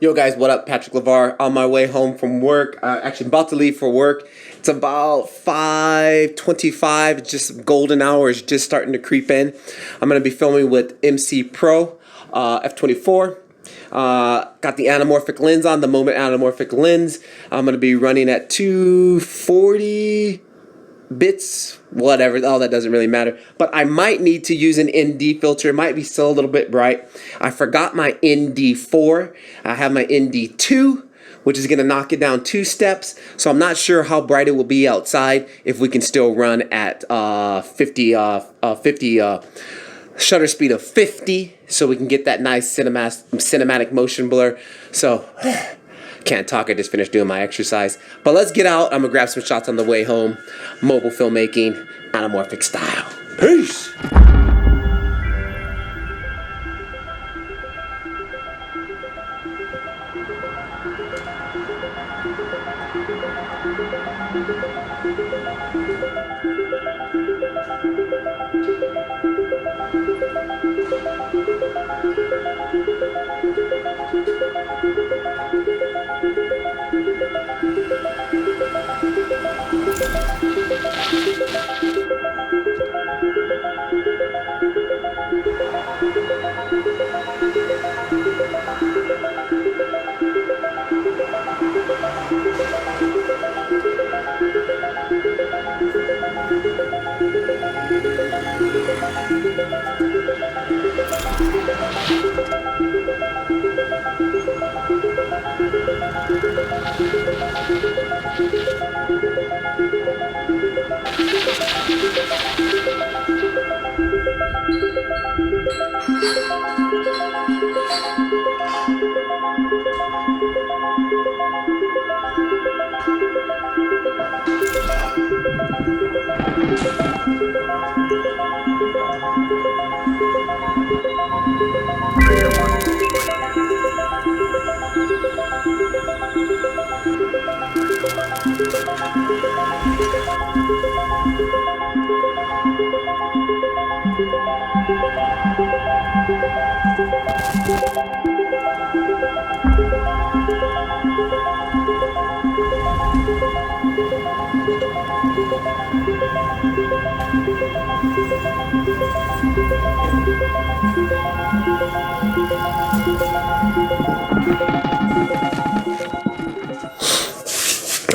Yo guys, what up? Patrick Levar on my way home from work. Actually about to leave for work. It's about 5:25. Just golden hour is just starting to creep in. I'm going to be filming with MCPRO F24. Got the anamorphic lens on, the Moment anamorphic lens. I'm going to be running at 240 bits, whatever. Oh, that doesn't really matter. But I might need to use an ND filter. It might be still a little bit bright. I forgot my ND4. I have my ND2, which is going to knock it down 2 steps. So I'm not sure how bright it will be outside if we can still run at 50 shutter speed of 50, so we can get that nice cinematic motion blur. So can't talk, I just finished doing my exercise. But let's get out. I'm gonna grab some shots on the way home. Mobile filmmaking, anamorphic style. Peace!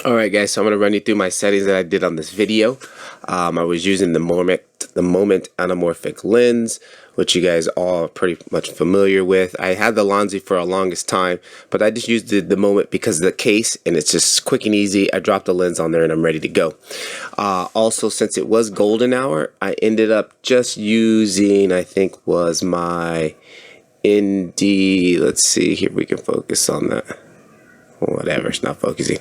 Alright guys, so I'm going to run you through my settings that I did on this video. I was using the Moment anamorphic lens, which you guys all are pretty much familiar with. I had the ULANZI for a longest time, but I just used the Moment because of the case, and it's just quick and easy. I dropped the lens on there and I'm ready to go. Also, since it was golden hour, I ended up just using, I think was my ND, let's see here, we can focus on that. Whatever, it's not focusing.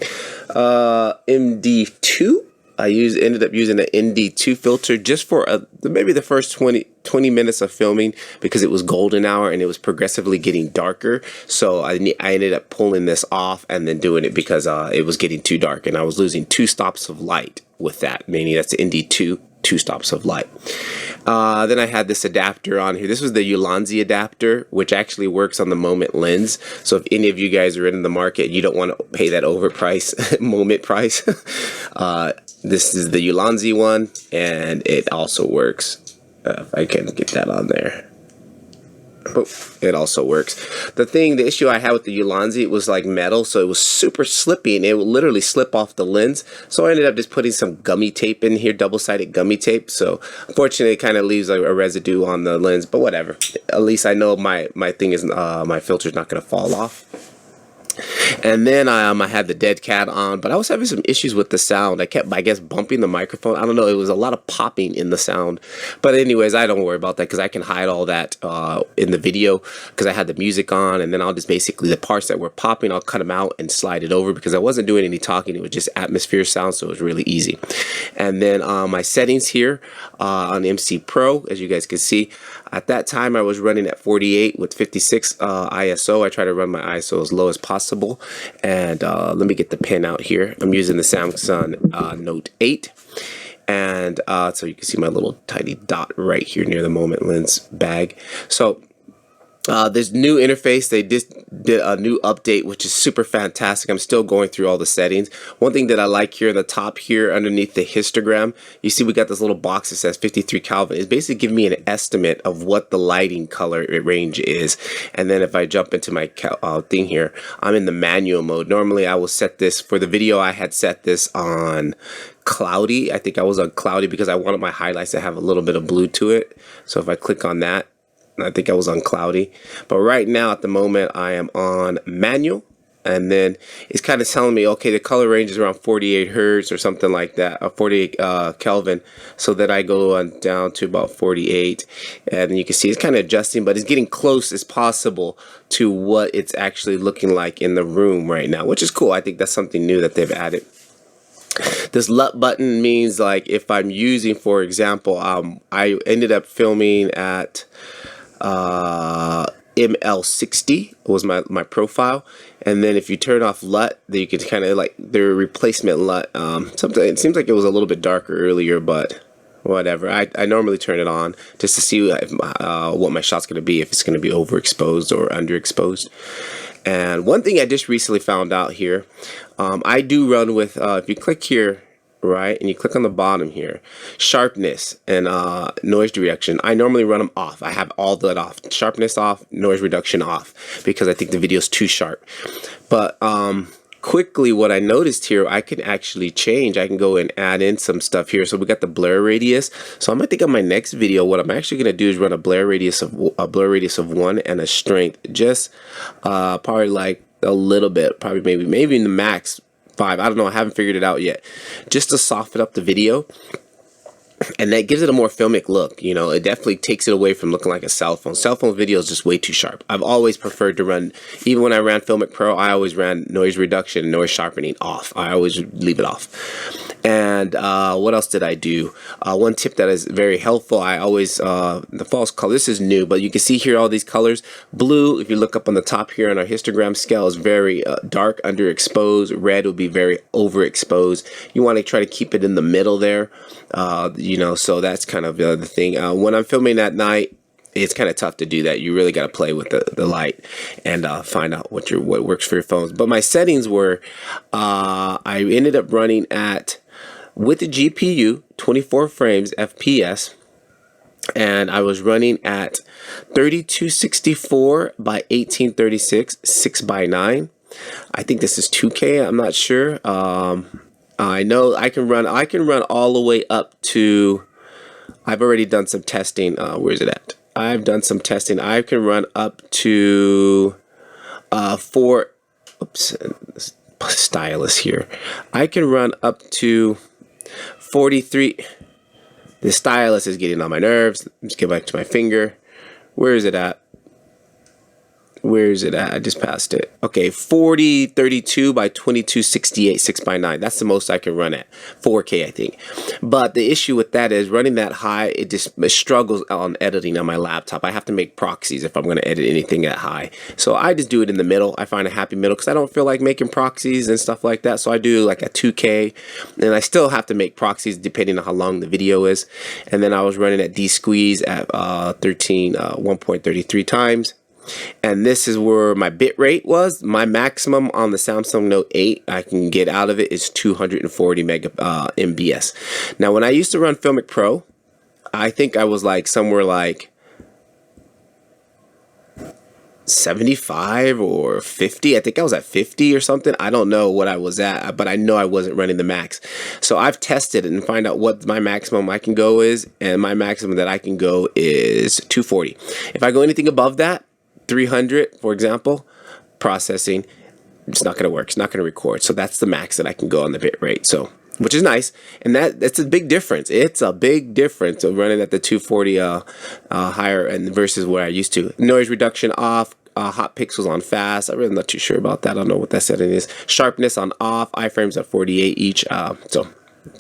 MD2. I ended up using an ND2 filter just for maybe the first 20 minutes of filming, because it was golden hour and it was progressively getting darker. So I ended up pulling this off and then doing it because it was getting too dark and I was losing 2 stops of light with that, meaning that's the ND2, 2 stops of light. Then I had this adapter on here. This was the ULANZI adapter, which actually works on the Moment lens. So if any of you guys are in the market, you don't want to pay that overpriced Moment price. This is the ULANZI one, and it also works. If I can get that on there. It also works. The issue I had with the ULANZI, it was like metal, so it was super slippy and it would literally slip off the lens. So I ended up just putting some gummy tape in here, double-sided gummy tape. So unfortunately it kind of leaves a residue on the lens, but whatever. At least I know my thing is my filter's not going to fall off. And then I had the dead cat on, but I was having some issues with the sound. I kept, I guess, bumping the microphone. I don't know, it was a lot of popping in the sound. But anyways, I don't worry about that because I can hide all that in the video because I had the music on, and then I'll just basically, the parts that were popping, I'll cut them out and slide it over because I wasn't doing any talking. It was just atmosphere sound, so it was really easy. And then my settings here on MCPRO, as you guys can see, at that time I was running at 48 with 56 ISO. I try to run my ISO as low as possible. And let me get the pin out here. I'm using the Samsung Note 8. And so you can see my little tiny dot right here near the Moment lens bag. So This new interface, they just did a new update, which is super fantastic. I'm still going through all the settings. One thing that I like here in the top here underneath the histogram, you see we got this little box that says 53 Kelvin. It's basically giving me an estimate of what the lighting color range is. And then if I jump into my thing here, I'm in the manual mode. Normally I will set this, for the video I had set this on cloudy. I think I was on cloudy because I wanted my highlights to have a little bit of blue to it. So if I click on that, I think I was on cloudy, but right now at the moment I am on manual, and then it's kind of telling me, okay, the color range is around 48 hertz or something like that, 48 Kelvin, so that I go on down to about 48, and you can see it's kind of adjusting, but it's getting close as possible to what it's actually looking like in the room right now, which is cool. I think that's something new that they've added. This LUT button means, like, if I'm using, for example, I ended up filming at ML60 was my profile, and then if you turn off LUT, then you can kind of like their replacement LUT. Something, it seems like it was a little bit darker earlier, but whatever. I normally turn it on just to see what my shot's going to be, if it's going to be overexposed or underexposed. And one thing I just recently found out here, I do run with if you click here, right, and you click on the bottom here, sharpness and noise reduction, I normally run them off. I have all that off, sharpness off, noise reduction off, because I think the video is too sharp. But quickly, what I noticed here, I can actually change. I can go and add in some stuff here. So we got the blur radius. So I'm gonna think on my next video, what I'm actually gonna do is run a blur radius of 1 and a strength, just probably like a little bit, probably maybe in the max 5. I don't know, I haven't figured it out yet, just to soften up the video, and that gives it a more filmic look. You know, it definitely takes it away from looking like a cell phone. Cell phone video is just way too sharp. I've always preferred to run, even when I ran Filmic Pro, I always ran noise reduction and noise sharpening off. I always leave it off. And what else did I do? One tip that is very helpful, I always, the false color, this is new, but you can see here all these colors. Blue, if you look up on the top here on our histogram scale, is very dark, underexposed. Red would be very overexposed. You want to try to keep it in the middle there. You know, so that's kind of the thing. When I'm filming at night, it's kind of tough to do that. You really got to play with the light and find out what works for your phones. But my settings were, I ended up running at, with the GPU, 24 frames FPS, and I was running at 3264 by 1836, 6:9. I think this is 2K. I'm not sure. I know I can run all the way up to, I've already done some testing. Where is it at? I've done some testing. I can run up to stylus here. I can run up to 43. The stylus is getting on my nerves. Let's get back to my finger. Where is it at? Where is it at? I just passed it. Okay, 4032 by 2268, 6:9. That's the most I can run at. 4K, I think. But the issue with that is running that high, it struggles on editing on my laptop. I have to make proxies if I'm going to edit anything that high. So I just do it in the middle. I find a happy middle because I don't feel like making proxies and stuff like that. So I do like a 2K, and I still have to make proxies depending on how long the video is. And then I was running at D-Squeeze at 1.33 times. And this is where my bit rate was. My maximum on the Samsung Note 8 I can get out of it is 240 MBS. Now, when I used to run Filmic Pro, I think I was like somewhere like 75 or 50. I think I was at 50 or something. I don't know what I was at, but I know I wasn't running the max. So I've tested it and find out what my maximum I can go is, and my maximum that I can go is 240. If I go anything above that, 300, for example, processing, it's not going to work. It's not going to record. So that's the max that I can go on the bit rate. So, which is nice, and that's a big difference. It's a big difference of running at the 240 higher and versus where I used to. Noise reduction off, hot pixels on fast. I'm really not too sure about that. I don't know what that setting is. Sharpness on off, iframes at 48 each. So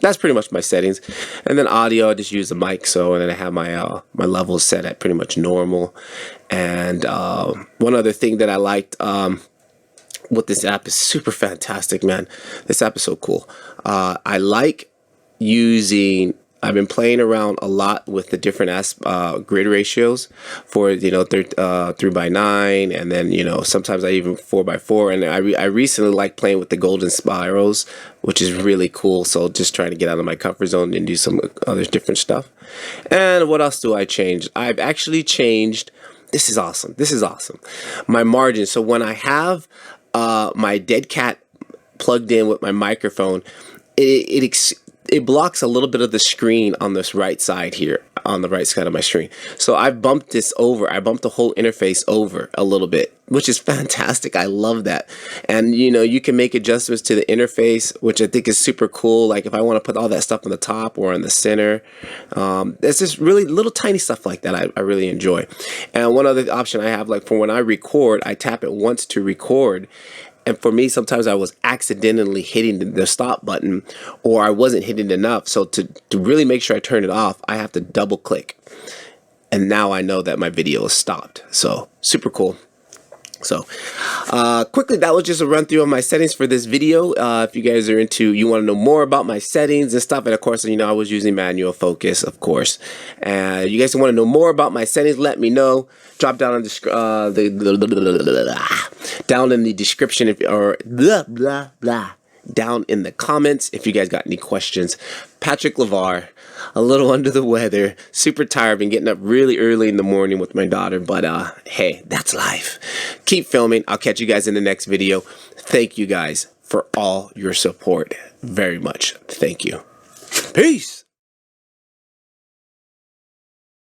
that's pretty much my settings. And then audio, I just use the mic. So, and then I have my my levels set at pretty much normal. And one other thing that I liked with this app is super fantastic, man. This app is so cool. I like using I've been playing around a lot with the different grid ratios for, you know, 3:9, and then, you know, sometimes I even 4:4. And I recently like playing with the golden spirals, which is really cool. So just trying to get out of my comfort zone and do some other different stuff. And what else do I change? I've actually changed. This is awesome. This is awesome. My margin. So when I have my dead cat plugged in with my microphone, it blocks a little bit of the screen on this right side here, on the right side of my screen. So I bumped this over. I bumped the whole interface over a little bit, which is fantastic. I love that. And, you know, you can make adjustments to the interface, which I think is super cool. Like if I want to put all that stuff on the top or in the center, there's just really little tiny stuff like that I really enjoy. And one other option I have, like for when I record, I tap it once to record. And for me, sometimes I was accidentally hitting the stop button, or I wasn't hitting enough. So to really make sure I turn it off, I have to double click. And now I know that my video is stopped. So super cool. So quickly, that was just a run through of my settings for this video. If you guys are you want to know more about my settings and stuff, and of course, you know, I was using manual focus, of course. And you guys want to know more about my settings, let me know. Drop down on down in the description, down in the comments if you guys got any questions. Patrick Levar, a little under the weather, super tired, been getting up really early in the morning with my daughter, but hey, that's life. Keep filming. I'll catch you guys in the next video. Thank you guys for all your support very much. Thank you. Peace.